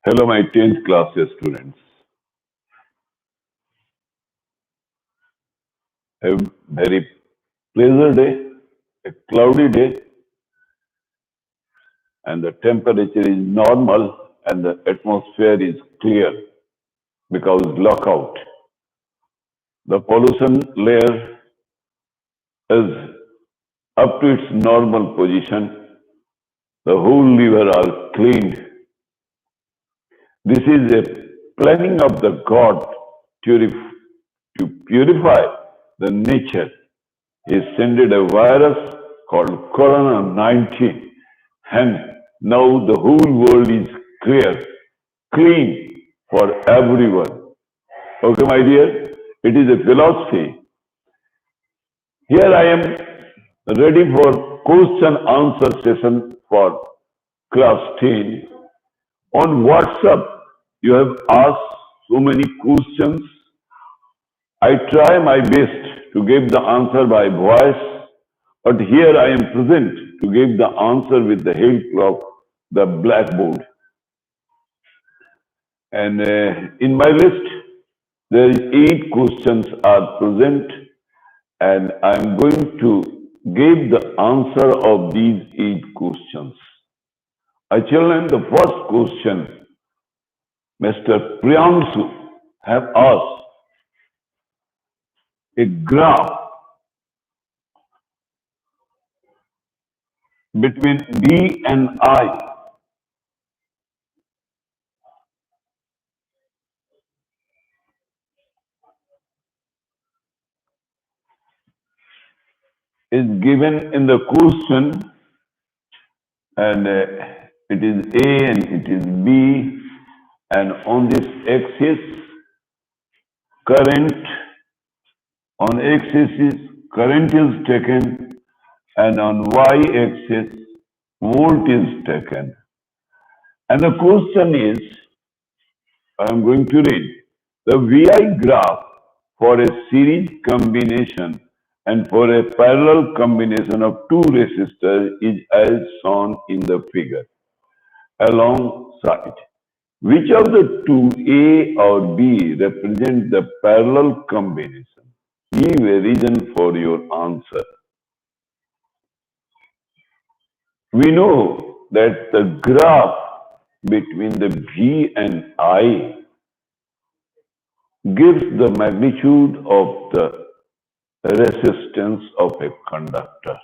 Hello, my 10th class students. A very pleasant day, a cloudy day, and the temperature is normal and the atmosphere is clear because lockout. The pollution layer is up to its normal position. The whole river are cleaned. This is a planning of the God to purify the nature. He sent a virus called Corona 19, and now the whole world is clear, clean for everyone. Okay, my dear, it is a philosophy. Here I am ready for question answer session for class 10. On WhatsApp, you have asked so many questions. I try my best to give the answer by voice, but here I am present to give the answer with the help of the blackboard. And in my list, there is 8 questions are present, and I am going to give the answer of these 8 questions. Children, the first question, Mr. Priyanshu have asked a graph between B and I is given in the question, and it is A and it is B, and on this axis current, on x-axis current is taken, and on y-axis volt is taken. And the question is, I am going to read the VI graph for a series combination and for a parallel combination of two resistors is as shown in the figure alongside. Which of the two, A or B, represent the parallel combination? Give a reason for your answer. We know that the graph between the V and I gives the magnitude of the resistance of a conductor.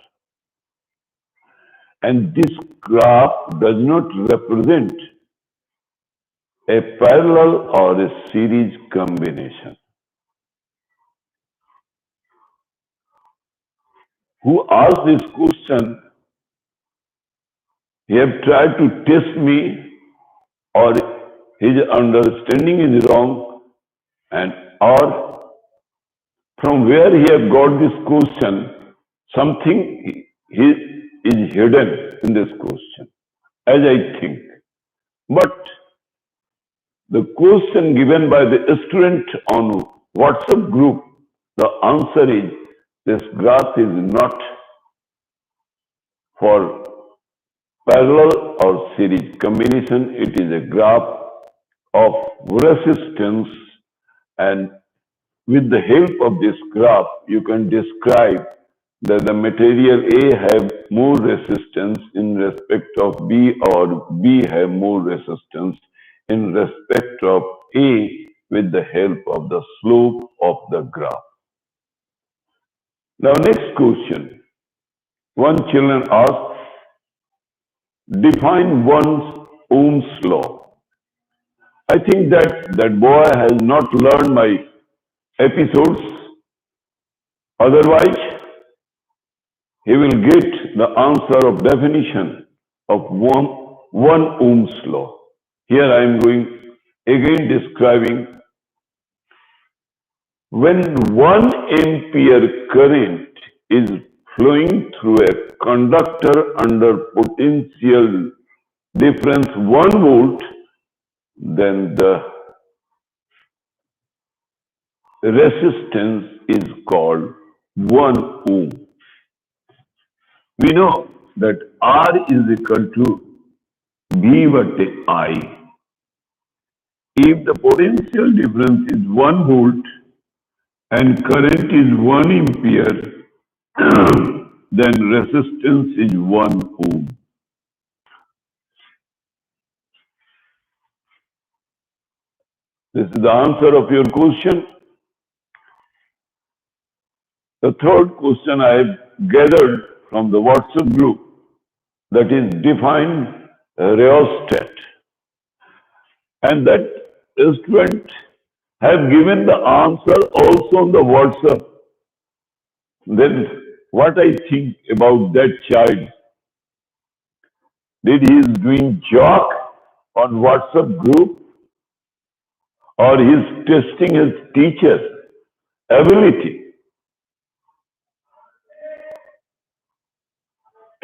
And this graph does not represent a parallel or a series combination. Who asked this question? He have tried to test me, or his understanding is wrong, and or from where he have got this question, something is hidden in this question, as I think. But the question given by the student on WhatsApp group, the answer is this graph is not for parallel or series combination. It is a graph of resistance, and with the help of this graph, you can describe that the material A have more resistance in respect of B, or B have more resistance in respect of A with the help of the slope of the graph. Now, next question. One children asked, define one's Ohm's law. I think that boy has not learned my episodes. Otherwise, he will get the answer of definition of one Ohm's law. Here I am going again describing when 1 ampere current is flowing through a conductor under potential difference 1 volt, then the resistance is called 1 ohm. We know that R is equal to V/I. if the potential difference is 1 volt and current is 1 ampere, then resistance is 1 ohm. This is the answer of your question. The third question I have gathered from the WhatsApp group, that is define rheostat. And that student have given the answer also on the WhatsApp. Then what I think about that child? Did he is doing joke on WhatsApp group, or he is testing his teacher ability?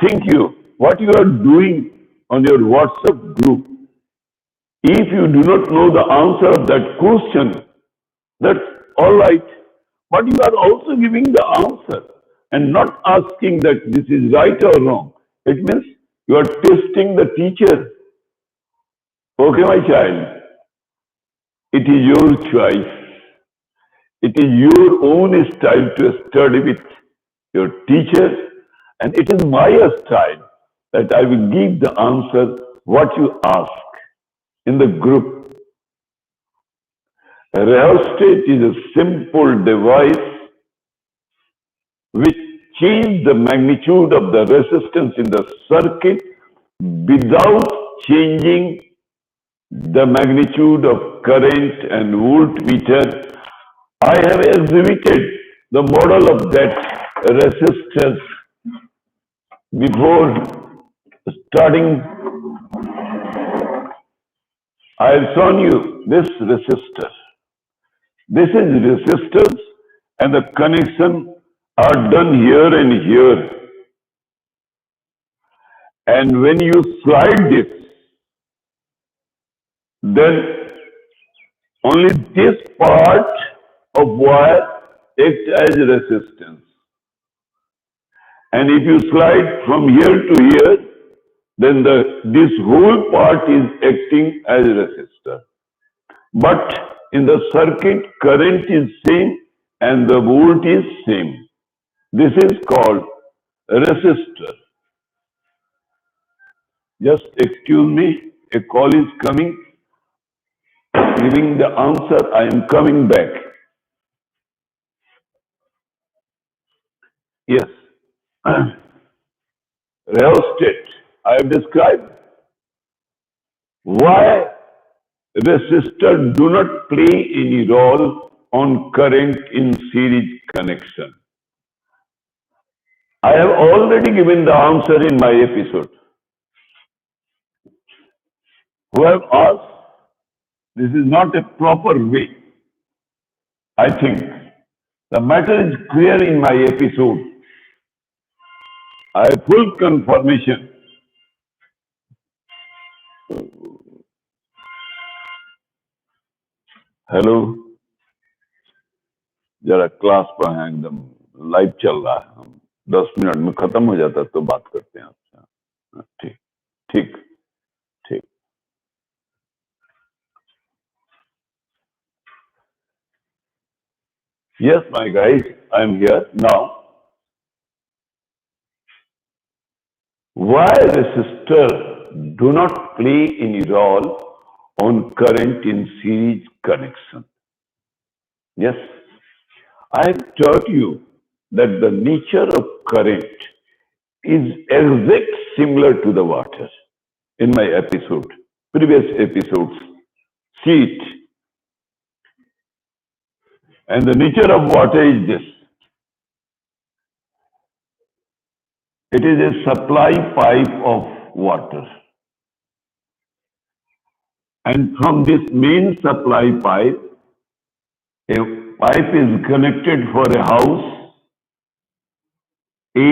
Think you, what you are doing on your WhatsApp group, if you do not know the answer of that question, that's all right. But you are also giving the answer and not asking that this is right or wrong. It means you are testing the teacher. Okay, my child, it is your choice. It is your own style to study with your teacher, and it is my style that I will give the answer what you ask in the group. A rheostat is a simple device which changes the magnitude of the resistance in the circuit without changing the magnitude of current and voltmeter. I have exhibited the model of that resistance before starting. I have shown you this resistor. This is resistance, and the connection are done here and here. And when you slide this, then only this part of wire acts as resistance. And if you slide from here to here, then this whole part is acting as resistor. But in the circuit, current is same and the volt is same. This is called resistor. Just excuse me, a call is coming. Giving the answer, I am coming back. Yes. Rheostat, I have described why resistors do not play any role on current in series connection. I have already given the answer in my episode. Who have asked, this is not a proper way. I think the matter is clear in my episode. I have full confirmation. Hello, जरा class पर हैं, एकदम live चल रहा है. हम 10 minute में खत्म हो जाता तो बात करते हैं आपसे. ठीक ठीक ठीक. Yes, my guys, I am here now. Why resistors do not play any role on current in series connection? Yes, I have taught you that the nature of current is exact similar to the water in my episode, previous episodes. See it. And the nature of water is this. It is a supply pipe of water. And from this main supply pipe, a pipe is connected for a house A.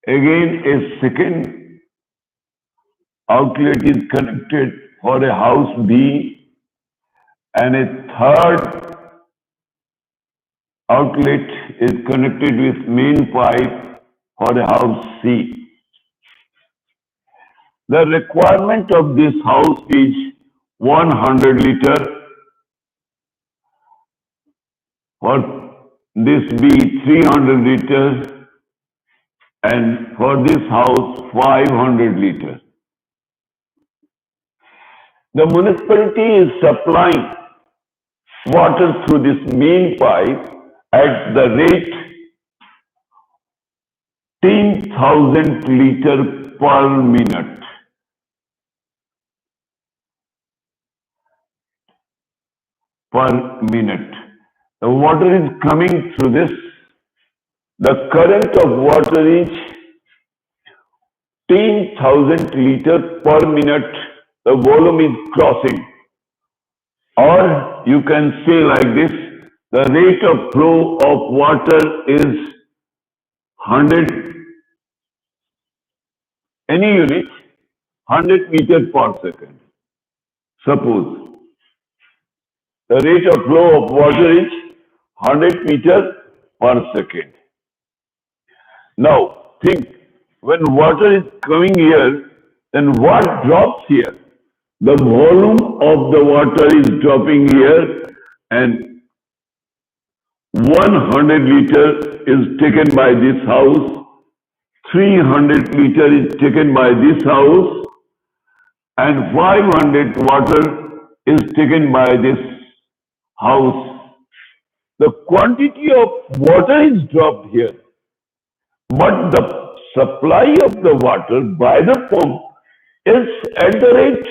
Again, a second outlet is connected for a house B, and a third outlet is connected with main pipe for a house C. The requirement of this house is 100 liter, for this be 300 liters, and for this house 500 liters. The municipality is supplying water through this main pipe at the rate 10,000 liter per minute. Per minute. The water is coming through this. The current of water is 10,000 liter per minute. The volume is crossing. Or you can say like this, the rate of flow of water is 100, any unit, 100 meter per second. Suppose the rate of flow of water is 100 meter per second. Now think, when water is coming here, then what drops here? The volume of the water is dropping here, and 100 liter is taken by this house, 300 liter is taken by this house, and 500 water is taken by this house. The quantity of water is dropped here, but the supply of the water by the pump is at the rate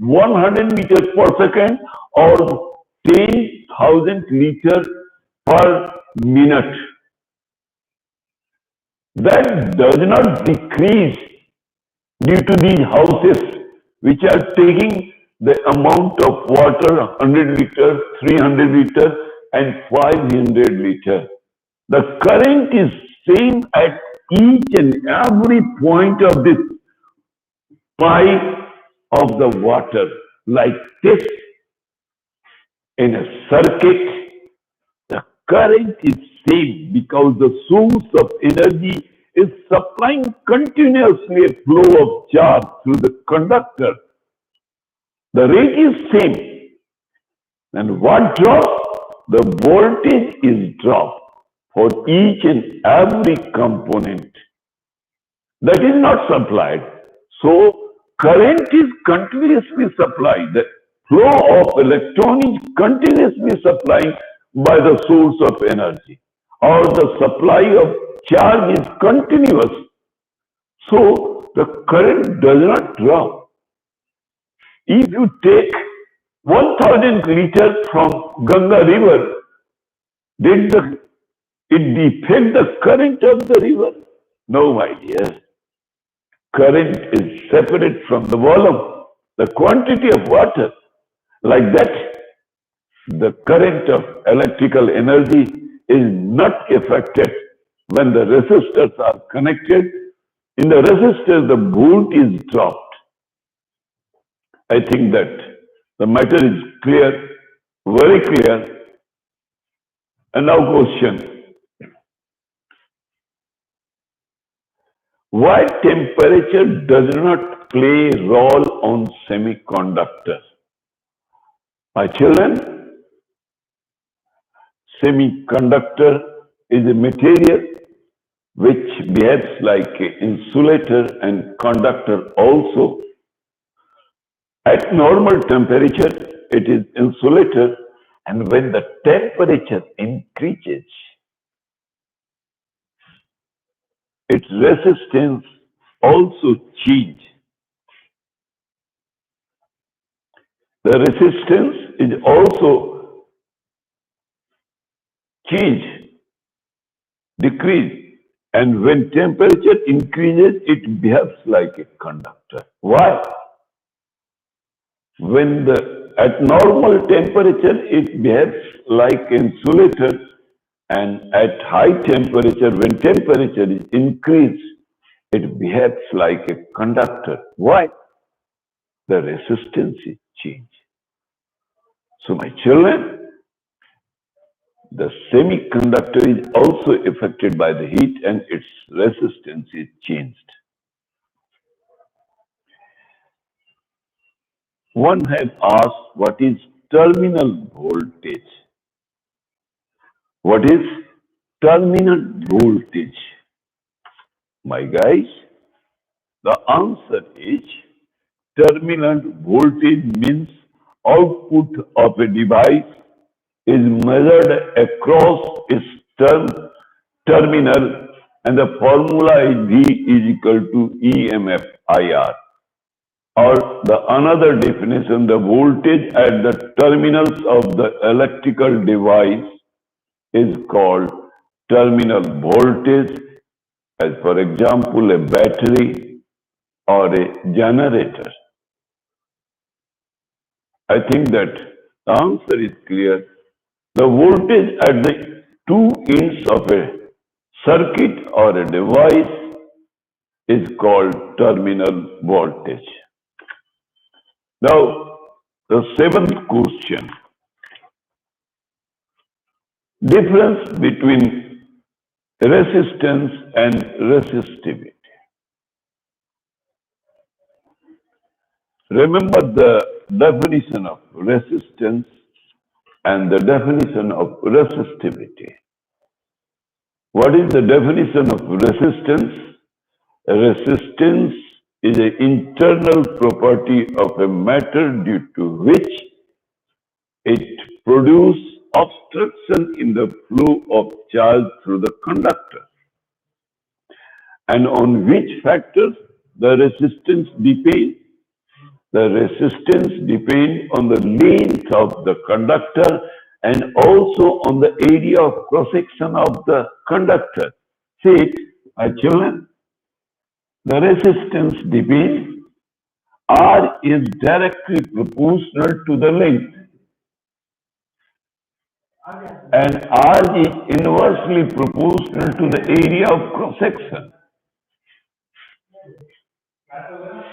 100 meters per second or 10,000 liters per minute. That does not decrease due to these houses which are taking the amount of water 100 liters, 300 liters and 500 liters. The current is same at each and every point of this pipe of the water, like this. In a circuit, the current is same because the source of energy is supplying continuously a flow of charge through the conductor. The rate is same. And what drops? The voltage is dropped for each and every component. That is not supplied. So current is continuously supplied. The flow of electron is continuously supplied by the source of energy, or the supply of charge is continuous. So the current does not drop. If you take 1000 liters from Ganga river, did it defect the current of the river? No, my dear. Current is separate from the volume, the quantity of water. Like that, the current of electrical energy is not affected when the resistors are connected. In the resistor, the volt is dropped. I think that the matter is clear, very clear. And now question. Why temperature does not play a role on semiconductors? My children, semiconductor is a material which behaves like an insulator and conductor also. At normal temperature, it is insulator, and when the temperature increases, its resistance also changes. The resistance is also change, decrease, and when temperature increases, it behaves like a conductor. Why? At normal temperature, it behaves like insulator, and at high temperature, when temperature is increased, it behaves like a conductor. Why? The resistance is changed. So my children, the semiconductor is also affected by the heat and its resistance is changed. One had asked what is terminal voltage? What is terminal voltage? My guys, the answer is terminal voltage means output of a device is measured across its terminal, and the formula is V is equal to EMF IR. Or the another definition, the voltage at the terminals of the electrical device is called terminal voltage, as for example, a battery or a generator. I think that the answer is clear. The voltage at the two ends of a circuit or a device is called terminal voltage. Now, the seventh question. Difference between resistance and resistivity. Remember the definition of resistance and the definition of resistivity. What is the definition of resistance? Resistance is an internal property of a matter due to which it produces obstruction in the flow of charge through the conductor, and on which factors the resistance depends. The resistance depends on the length of the conductor and also on the area of cross-section of the conductor. See it, my children? The resistance depends. R is directly proportional to the length, and R is inversely proportional to the area of cross-section.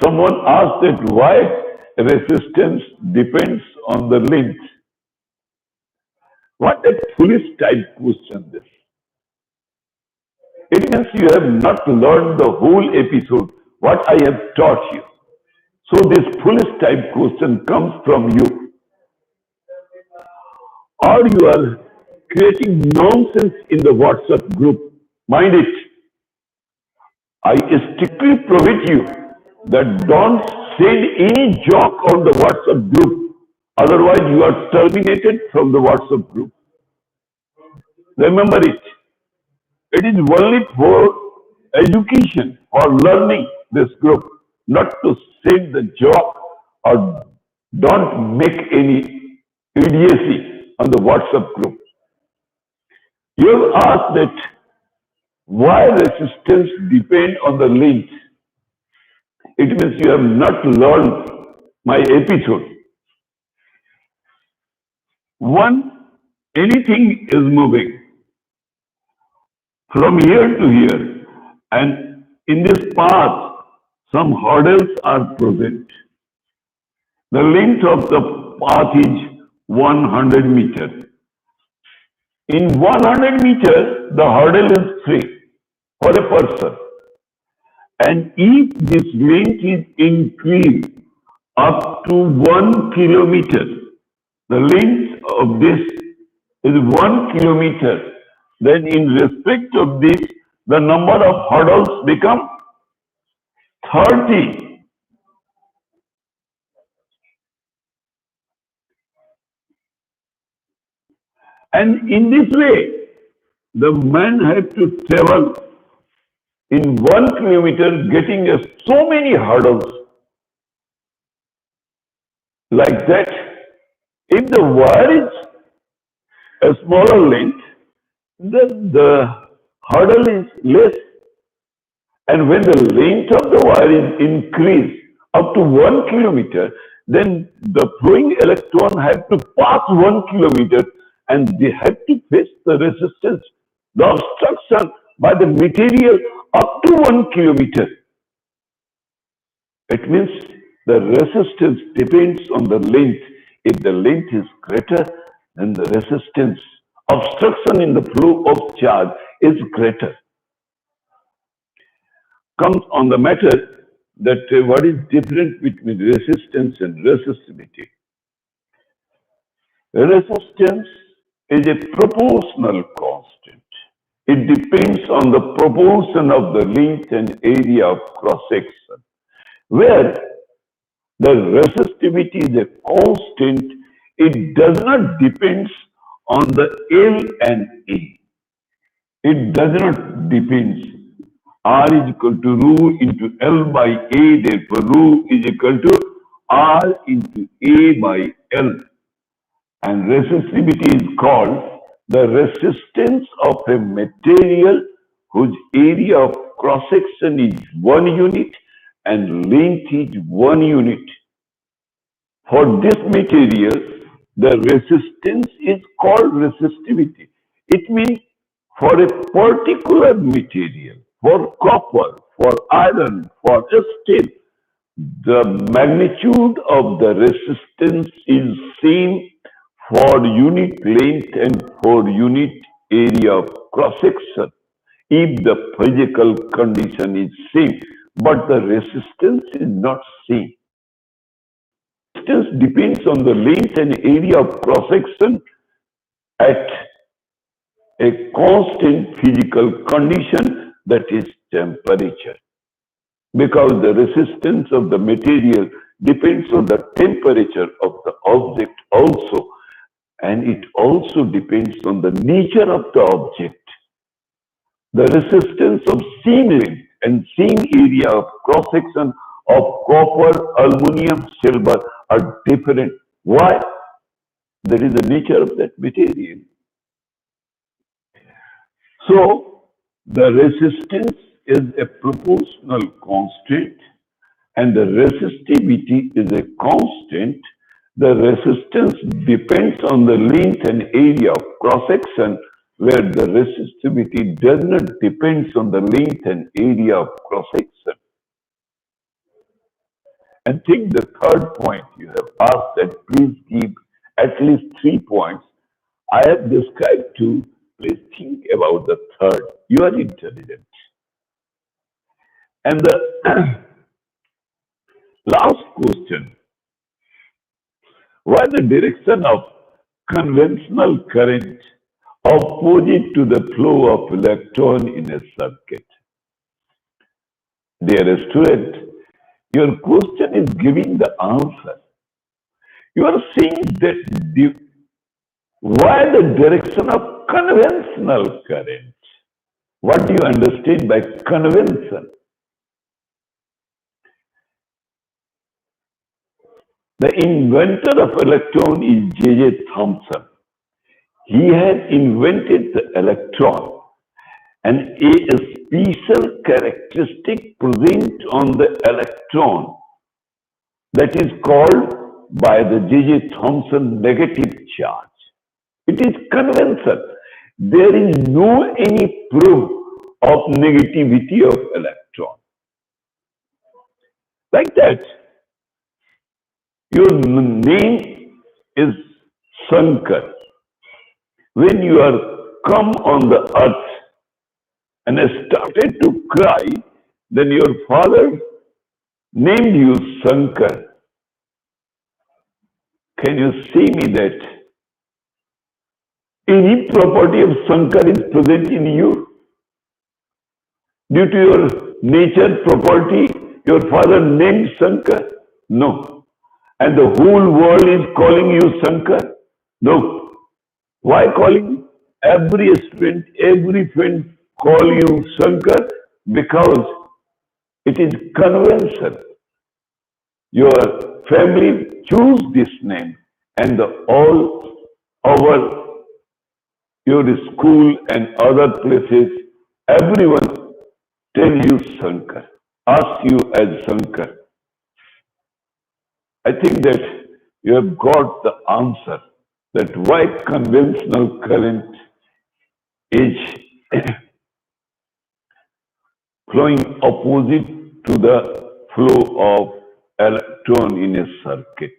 Someone asked that why resistance depends on the length. What a foolish type question this. It means you have not learned the whole episode, what I have taught you. So this foolish type question comes from you. Or you are creating nonsense in the WhatsApp group. Mind it. I strictly prohibit you that don't send any joke on the WhatsApp group. Otherwise, you are terminated from the WhatsApp group. Remember it. It is only for education or learning this group, not to send the joke or don't make any idiocy on the WhatsApp group. You have asked that why resistance depends on the length. It means you have not learned my episode. One, anything is moving from here to here, and in this path, some hurdles are present. The length of the path is 100 meters. In 100 meters, the hurdle is free for a person. And if this length is increased up to 1 kilometer, the length of this is 1 kilometer, then in respect of this, the number of hurdles become 30. And in this way, the man had to travel in 1 kilometer getting so many hurdles. Like that, if the wire is a smaller length, then the hurdle is less. And when the length of the wire is increased up to 1 kilometer, then the flowing electron have to pass 1 kilometer and they have to face the resistance, the obstruction by the material up to 1 kilometer. It means the resistance depends on the length. If the length is greater, then the resistance, obstruction in the flow of charge is greater. Comes on the matter, that what is different between resistance and resistivity. Resistance is a proportional constant. It depends on the proportion of the length and area of cross-section, where the resistivity is a constant. It does not depend on the L and A. It does not depend. R is equal to rho into L by A, therefore rho is equal to R into A by L. And resistivity is called the resistance of a material whose area of cross-section is 1 unit and length is 1 unit. For this material, the resistance is called resistivity. It means for a particular material, for copper, for iron, for steel, the magnitude of the resistance is same for unit length and for unit area of cross-section if the physical condition is same, but the resistance is not same. Resistance depends on the length and area of cross-section at a constant physical condition, that is temperature. Because the resistance of the material depends on the temperature of the object also, and it also depends on the nature of the object. The resistance of seam length and seam area of cross-section of copper, aluminum, silver are different. Why? That is the nature of that material. So, the resistance is a proportional constant and the resistivity is a constant. The resistance depends on the length and area of cross-section, where the resistivity does not depend on the length and area of cross-section. And think the third point you have asked that please give at least 3 points. I have described 2. Please think about the third. You are intelligent. And the last question, why the direction of conventional current opposite to the flow of electron in a circuit? Dear student, your question is giving the answer. You are saying that why the direction of conventional current? What do you understand by convention? The inventor of electron is J.J. Thomson. He had invented the electron, and a special characteristic present on the electron that is called by the J.J. Thomson negative charge. It is convention. There is no any proof of negativity of electron. Like that, your name is Shankar. When you are come on the earth and started to cry, then your father named you Shankar. Can you see me that any property of Shankar is present in you? Due to your nature property, your father named Shankar? No. And the whole world is calling you Shankar? No. Why calling? Every student, every friend call you Shankar? Because it is convention. Your family choose this name, and all over your school and other places, everyone tell you Shankar, ask you as Shankar. I think that you have got the answer that why conventional current is flowing opposite to the flow of electron in a circuit.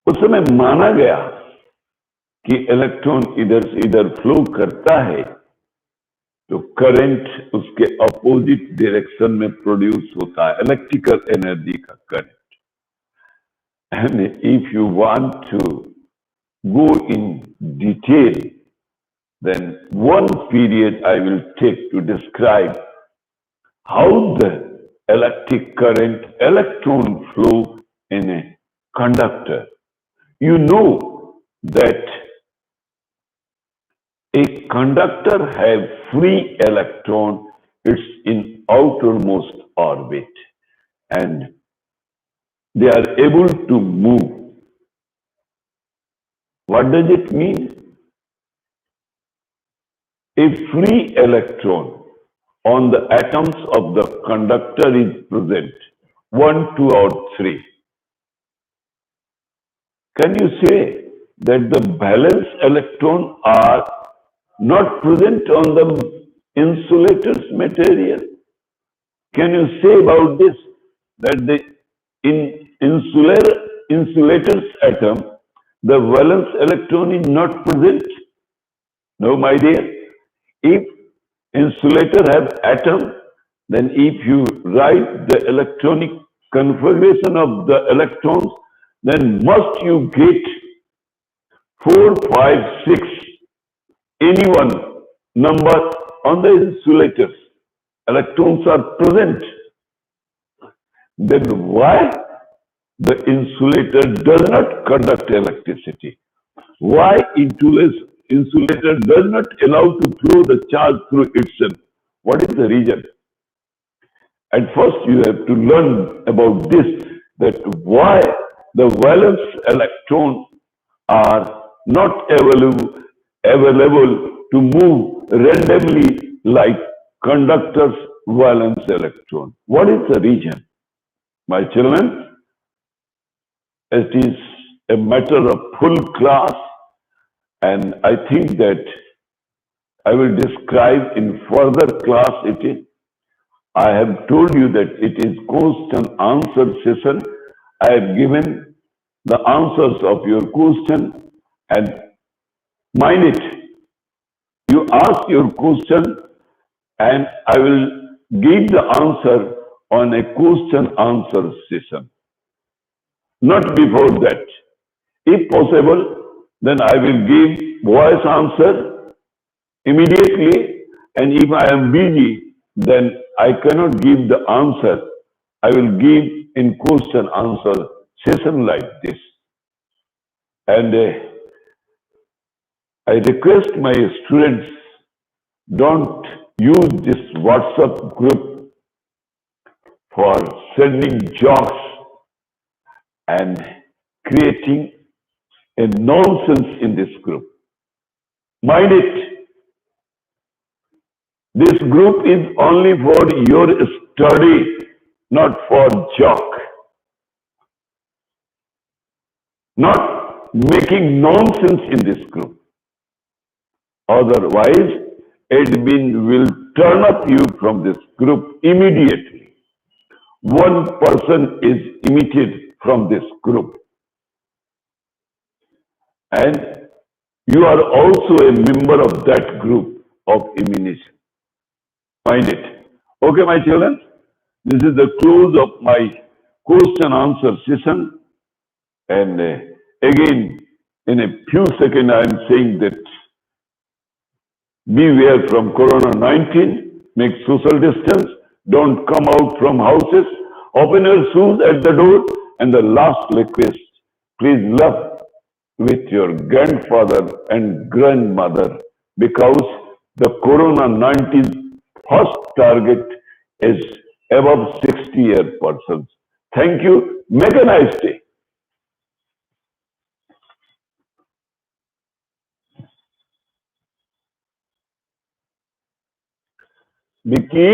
उस समय माना गया कि electron इधर से इधर flow करता है, तो करंट उसके अपोजिट डायरेक्शन में प्रोड्यूस होता है, इलेक्ट्रिकल एनर्जी का current. And if you want to go in detail, then one period I will take to describe how the electric current, electron flow in a conductor. You know that a conductor has free electron, it's in outermost orbit, and they are able to move. What does it mean? A free electron on the atoms of the conductor is present, 1, 2, or 3. Can you say that the valence electron are not present on the insulator's material? Can you say about this that the insulator's atom, the valence electron is not present? No, my dear. If insulator have atom, then if you write the electronic configuration of the electrons, then must you get 4, 5, 6, any one number on the insulators. Electrons are present. Then why the insulator does not conduct electricity? Why insulator does not allow to flow the charge through itself? What is the reason? At first you have to learn about this, that why the valence electrons are not available to move randomly like conductor's valence electron. What is the reason? My children, it is a matter of full class, and I think that I will describe in further class it is. I have told you that it is question answer session. I have given the answers of your question, and mind it, you ask your question and I will give the answer on a question answer session. Not before that. If possible, then I will give voice answer immediately, and if I am busy, then I cannot give the answer. I will give in question answer session like this. And I request my students, don't use this WhatsApp group for sending jokes and creating a nonsense in this group. Mind it, this group is only for your study, not for joke. Not making nonsense in this group. Otherwise, admin will turn up you from this group immediately. One person is emitted from this group. And you are also a member of that group of emanation. Mind it. Okay, my children, this is the close of my question answer session. And again, in a few seconds, I am saying that beware from Corona-19, make social distance, don't come out from houses, open your shoes at the door, and the last request, please love with your grandfather and grandmother, because the Corona-19 first target is above 60-year persons. Thank you. Make a nice day. Vicky.